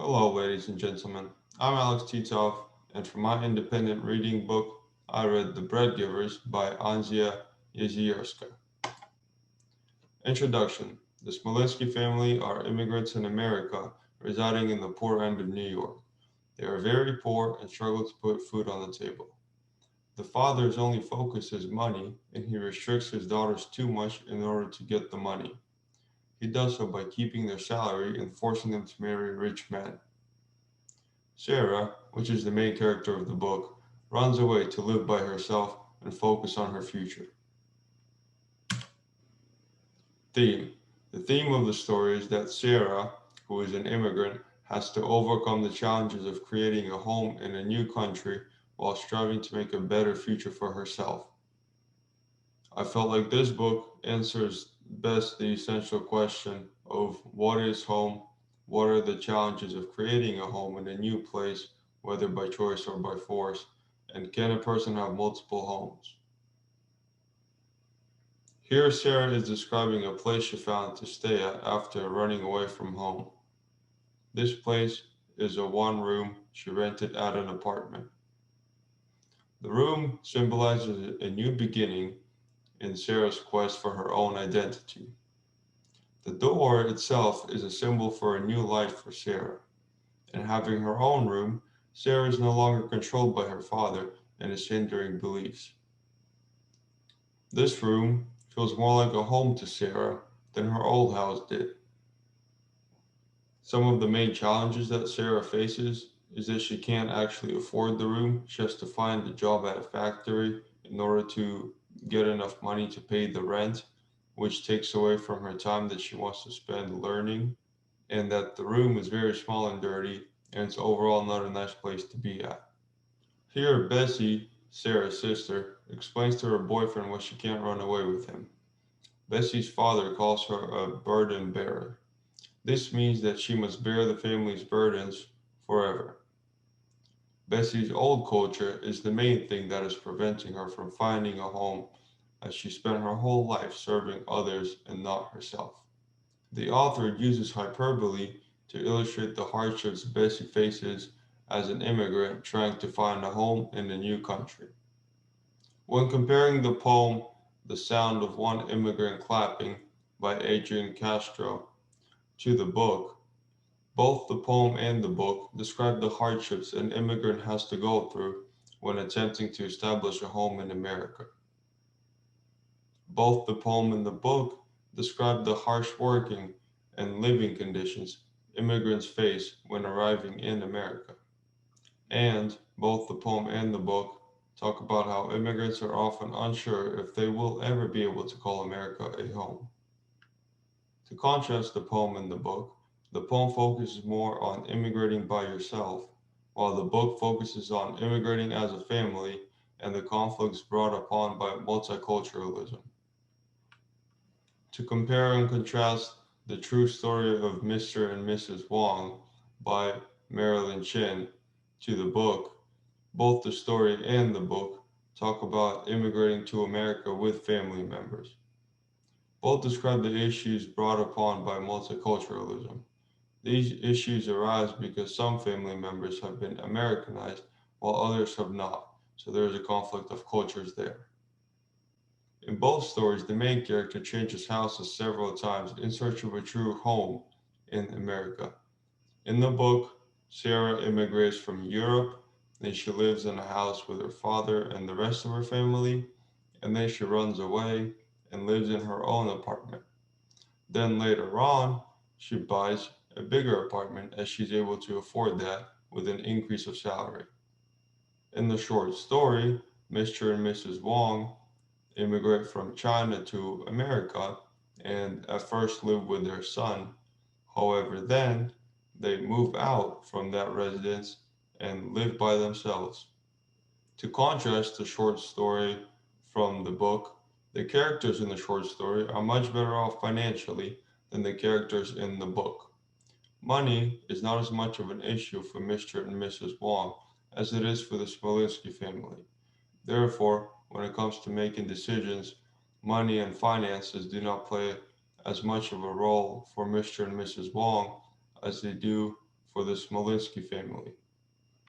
Hello, ladies and gentlemen. I'm Alex Titov, and for my independent reading book, I read The Bread Givers by Anzia Yezierska. Introduction. The Smolinski family are immigrants in America residing in the poor end of New York. They are very poor and struggle to put food on the table. The father's only focus is money, and he restricts his daughters too much in order to get the money. He does so by keeping their salary and forcing them to marry rich men. Sarah, which is the main character of the book, runs away to live by herself and focus on her future. Theme. The theme of the story is that Sarah, who is an immigrant, has to overcome the challenges of creating a home in a new country while striving to make a better future for herself. I felt like this book answers best the essential question of what is home, what are the challenges of creating a home in a new place, whether by choice or by force, and can a person have multiple homes? Here, Sarah is describing a place she found to stay at after running away from home. This place is a one room she rented at an apartment. The room symbolizes a new beginning in Sarah's quest for her own identity. The door itself is a symbol for a new life for Sarah. In having her own room, Sarah is no longer controlled by her father and his hindering beliefs. This room feels more like a home to Sarah than her old house did. Some of the main challenges that Sarah faces is that she can't actually afford the room. She has to find a job at a factory in order to get enough money to pay the rent, which takes away from her time that she wants to spend learning, and that the room is very small and dirty, and it's overall not a nice place to be at. Here, Bessie, Sarah's sister, explains to her boyfriend why she can't run away with him. Bessie's father calls her a burden bearer. This means that she must bear the family's burdens forever. Bessie's old culture is the main thing that is preventing her from finding a home, as she spent her whole life serving others and not herself. The author uses hyperbole to illustrate the hardships Bessie faces as an immigrant trying to find a home in a new country. When comparing the poem The Sound of One Immigrant Clapping by Adrian Castro to the book, both the poem and the book describe the hardships an immigrant has to go through when attempting to establish a home in America. Both the poem and the book describe the harsh working and living conditions immigrants face when arriving in America. And both the poem and the book talk about how immigrants are often unsure if they will ever be able to call America a home. To contrast the poem and the poem focuses more on immigrating by yourself, while the book focuses on immigrating as a family and the conflicts brought upon by multiculturalism. To compare and contrast the true story of Mr. and Mrs. Wong by Marilyn Chin to the book, both the story and the book talk about immigrating to America with family members. Both describe the issues brought upon by multiculturalism. These issues arise because some family members have been Americanized while others have not, so there is a conflict of cultures there. In both stories, the main character changes houses several times in search of a true home in America. In the book, Sarah immigrates from Europe, then she lives in a house with her father and the rest of her family, and then she runs away and lives in her own apartment. Then later on, she buys a bigger apartment as she's able to afford that with an increase of salary. In the short story, Mr. and Mrs. Wong immigrate from China to America and at first live with their son. However, then they move out from that residence and live by themselves. To contrast the short story from the book, the characters in the short story are much better off financially than the characters in the book. Money is not as much of an issue for Mr. and Mrs. Wong as it is for the Smolinski family. Therefore, when it comes to making decisions, money and finances do not play as much of a role for Mr. and Mrs. Wong as they do for the Smolinski family.